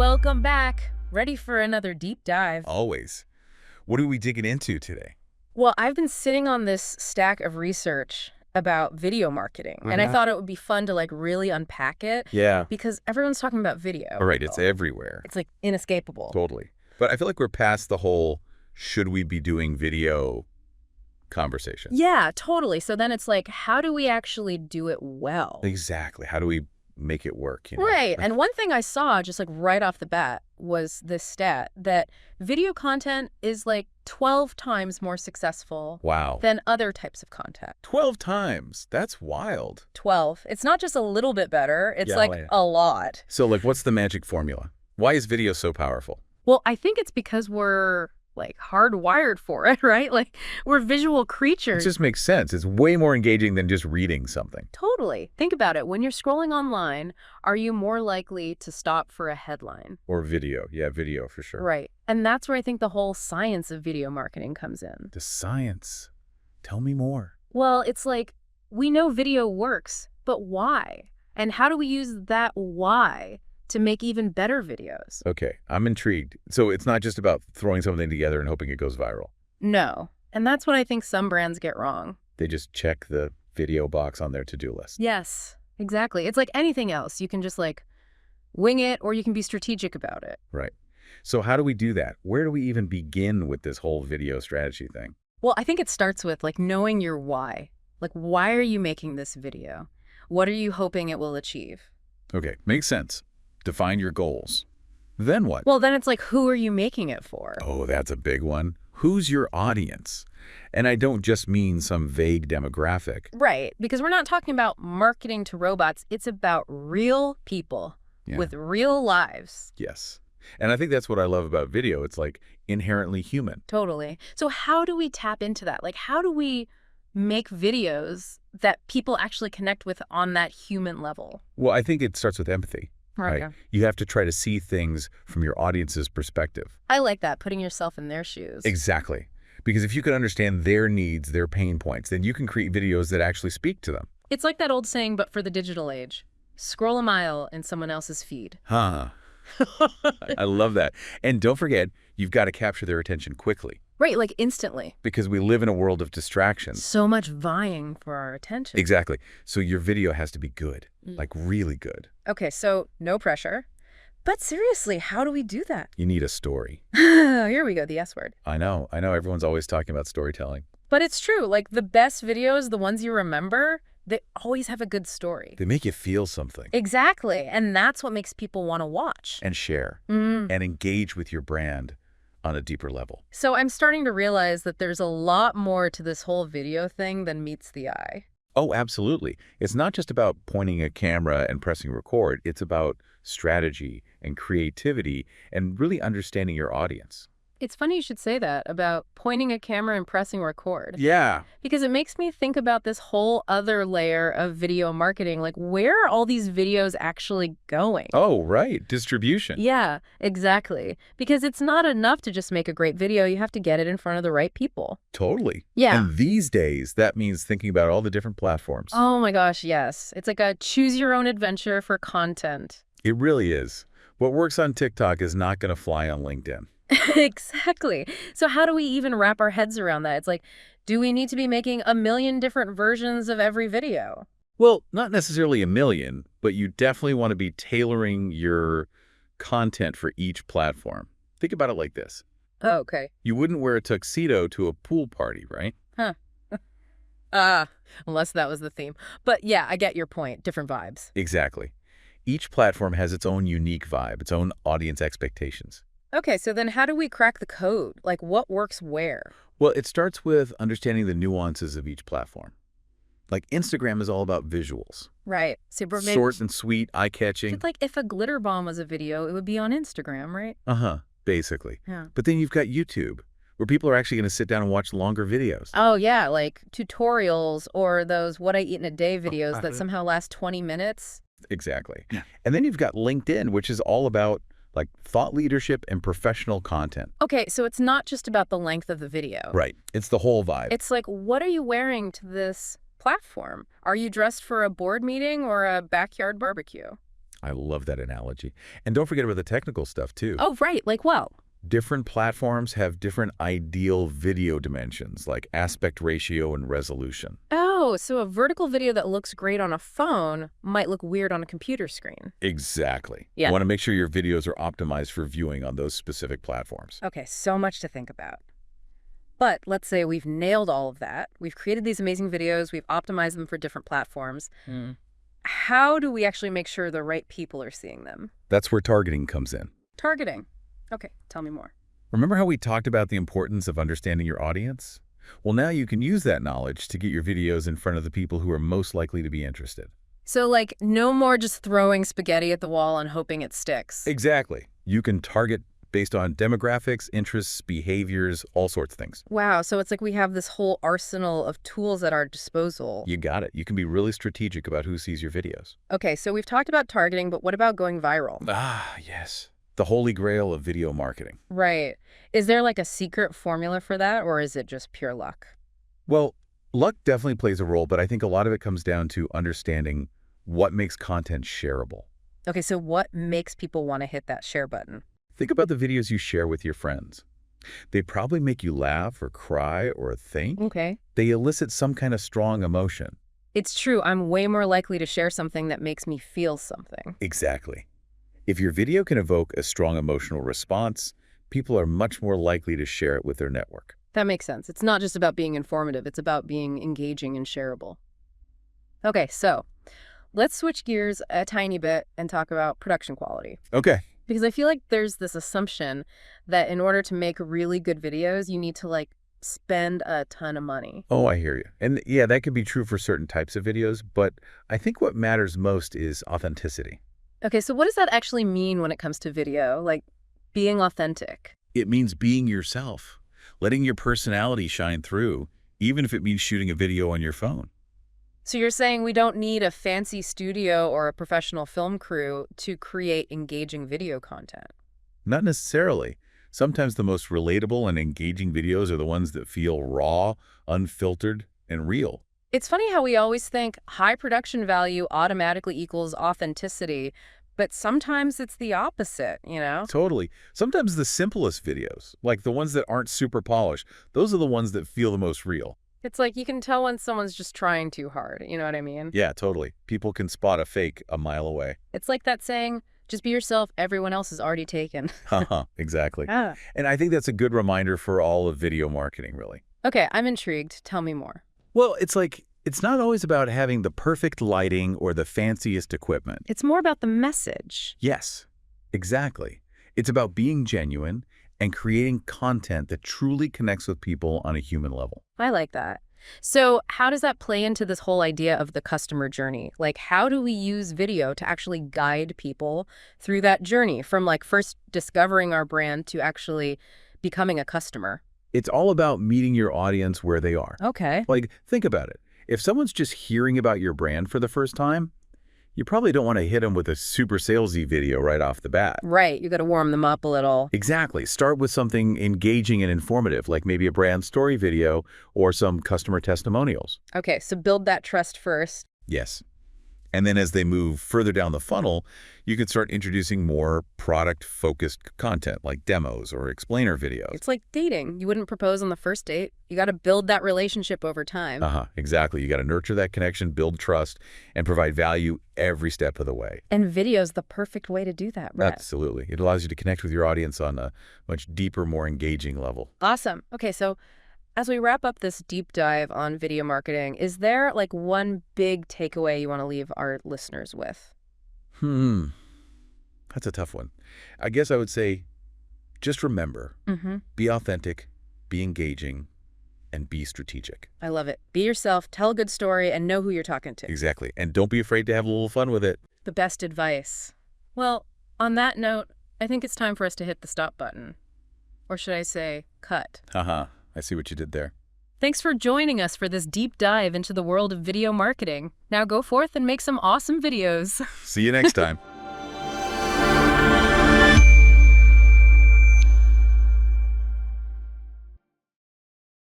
Welcome back. Ready for another deep dive. Always. What are we digging into today? Well, I've been sitting on this stack of research about video marketing, and I thought it would be fun to really unpack it. Yeah. Because everyone's talking about video. All right, it's everywhere. It's inescapable. Totally. But I feel like we're past the whole should we be doing video conversation. Yeah, totally. So then it's how do we actually do it well? Exactly. How do we make it work? Right. And one thing I saw just right off the bat was this stat that video content is 12 times more successful Wow. than other types of content. 12 times. That's wild. 12. It's not just a little bit better. It's a lot. So what's the magic formula? Why is video so powerful? Well, I think it's because we're hardwired for it, right? We're visual It creatures. just makes sense. It's way more engaging than just reading something. Totally. Think about it. When you're scrolling online, are you more likely to stop for a headline? Or video. Yeah, video for sure. Right. And that's where I think the whole science of video marketing comes in. The science. Tell me more. Well, it's we know video works, but why? And how do we use that why to make even better videos? Okay, I'm intrigued. So it's not just about throwing something together and hoping it goes viral. No. And that's what I think some brands get wrong. They just check the video box on their to-do list. Yes, exactly. It's like anything else. You can just wing it, or you can be strategic about it. Right. So how do we do that? Where do we even begin with this whole video strategy thing? Well, I think it starts with knowing your why. Why are you making this video? What are you hoping it will achieve? Okay, makes sense. Define your goals. Then what? Well, then it's who are you making it for? Oh, that's a big one. Who's your audience? And I don't just mean some vague demographic. Right, because we're not talking about marketing to robots. It's about real people with real lives. Yes. And I think that's what I love about video. It's inherently human. Totally. So how do we tap into that? How do we make videos that people actually connect with on that human level? Well, I think it starts with empathy. Okay. Right? You have to try to see things from your audience's perspective. I like that, putting yourself in their shoes. Exactly. Because if you can understand their needs, their pain points, then you can create videos that actually speak to them. It's like that old saying, but for the digital age. Scroll a mile in someone else's feed. Huh. I love that. And don't forget, you've got to capture their attention quickly. Right, instantly. Because we live in a world of distractions. So much vying for our attention. Exactly. So your video has to be good, really good. Okay, so no pressure. But seriously, how do we do that? You need a story. Here we go, the S word. I know. Everyone's always talking about storytelling. But it's true. The best videos, the ones you remember, they always have a good story. They make you feel something. Exactly. And that's what makes people want to watch. And share. And engage with your brand on a deeper level. So I'm starting to realize that there's a lot more to this whole video thing than meets the eye. Oh, absolutely. It's not just about pointing a camera and pressing record. It's about strategy and creativity and really understanding your audience. It's funny you should say that about pointing a camera and pressing record. Yeah. Because it makes me think about this whole other layer of video marketing. Where are all these videos actually going? Oh, right. Distribution. Yeah, exactly. Because it's not enough to just make a great video. You have to get it in front of the right people. Totally. Yeah. And these days, that means thinking about all the different platforms. Oh my gosh, yes. It's a choose your own adventure for content. It really is. What works on TikTok is not going to fly on LinkedIn. Exactly. So how do we even wrap our heads around that? It's do we need to be making a million different versions of every video? Well, not necessarily a million, but you definitely want to be tailoring your content for each platform. Think about it like this. Oh, okay. You wouldn't wear a tuxedo to a pool party, right? Huh. Unless that was the theme. But yeah, I get your point. Different vibes. Exactly. Each platform has its own unique vibe, its own audience expectations. Okay, so then how do we crack the code? What works where? Well, it starts with understanding the nuances of each platform. Instagram is all about visuals. Right. Short and sweet, eye-catching. It's if a glitter bomb was a video, it would be on Instagram, right? Uh-huh, basically. Yeah. But then you've got YouTube, where people are actually going to sit down and watch longer videos. Oh, yeah, tutorials or those what I eat in a day videos that somehow last 20 minutes. Exactly. Yeah. And then you've got LinkedIn, which is all about thought leadership and professional content. Okay, so it's not just about the length of the video. Right. It's the whole vibe. It's what are you wearing to this platform? Are you dressed for a board meeting or a backyard barbecue? I love that analogy. And don't forget about the technical stuff, too. Oh, right. Like, well. Different platforms have different ideal video dimensions, like aspect ratio and resolution. Oh, so a vertical video that looks great on a phone might look weird on a computer screen. Exactly. Yeah. You want to make sure your videos are optimized for viewing on those specific platforms. Okay, so much to think about. But let's say we've nailed all of that. We've created these amazing videos. We've optimized them for different platforms. How do we actually make sure the right people are seeing them? That's where targeting comes in. Targeting. Okay, tell me more. Remember how we talked about the importance of understanding your audience? Well, now you can use that knowledge to get your videos in front of the people who are most likely to be interested. So, like, no more just throwing spaghetti at the wall and hoping it sticks. Exactly. You can target based on demographics, interests, behaviors, all sorts of things. Wow, so it's like we have this whole arsenal of tools at our disposal. You got it. You can be really strategic about who sees your videos. Okay, so we've talked about targeting, but what about going viral? Ah, yes. The holy grail of video marketing. Right. Is there like a secret formula for that, or is it just pure luck? Well, luck definitely plays a role, but I think a lot of it comes down to understanding what makes content shareable. Okay, so what makes people want to hit that share button? Think about the videos you share with your friends. They probably make you laugh or cry or think. Okay. They elicit some kind of strong emotion. It's true. I'm way more likely to share something that makes me feel something. Exactly. If your video can evoke a strong emotional response, people are much more likely to share it with their network. That makes sense. It's not just about being informative. It's about being engaging and shareable. Okay, so let's switch gears a tiny bit and talk about production quality. Okay. Because I feel like there's this assumption that in order to make really good videos, you need to like spend a ton of money. Oh, I hear you. And yeah, that could be true for certain types of videos, but I think what matters most is authenticity. Okay, so what does that actually mean when it comes to video? Like being authentic? It means being yourself, letting your personality shine through, even if it means shooting a video on your phone. So you're saying we don't need a fancy studio or a professional film crew to create engaging video content? Not necessarily. Sometimes the most relatable and engaging videos are the ones that feel raw, unfiltered, and real. It's funny how we always think high production value automatically equals authenticity, but sometimes it's the opposite, you know? Totally. Sometimes the simplest videos, like the ones that aren't super polished, those are the ones that feel the most real. It's like you can tell when someone's just trying too hard, you know what I mean? Yeah, totally. People can spot a fake a mile away. It's like that saying, just be yourself, everyone else is already taken. Haha, exactly. Ah. And I think that's a good reminder for all of video marketing, really. Okay, I'm intrigued. Tell me more. Well, it's not always about having the perfect lighting or the fanciest equipment. It's more about the message. Yes, exactly. It's about being genuine and creating content that truly connects with people on a human level. I like that. So how does that play into this whole idea of the customer journey? Like, how do we use video to actually guide people through that journey from like first discovering our brand to actually becoming a customer? It's all about meeting your audience where they are. Okay. Like, think about it. If someone's just hearing about your brand for the first time, you probably don't want to hit them with a super salesy video right off the bat. Right. You got to warm them up a little. Exactly. Start with something engaging and informative, like maybe a brand story video or some customer testimonials. Okay. So build that trust first. Yes. And then as they move further down the funnel, you can start introducing more product-focused content like demos or explainer videos. It's like dating. You wouldn't propose on the first date. You got to build that relationship over time. Exactly. You got to nurture that connection, build trust, and provide value every step of the way. And video's the perfect way to do that, right? Absolutely. It allows you to connect with your audience on a much deeper, more engaging level. Awesome. Okay, so as we wrap up this deep dive on video marketing, is there like one big takeaway you want to leave our listeners with? That's a tough one. I guess I would say just remember, be authentic, be engaging, and be strategic. I love it. Be yourself, tell a good story, and know who you're talking to. Exactly. And don't be afraid to have a little fun with it. The best advice. Well, on that note, I think it's time for us to hit the stop button. Or should I say, cut. I see what you did there. Thanks for joining us for this deep dive into the world of video marketing. Now go forth and make some awesome videos. See you next time.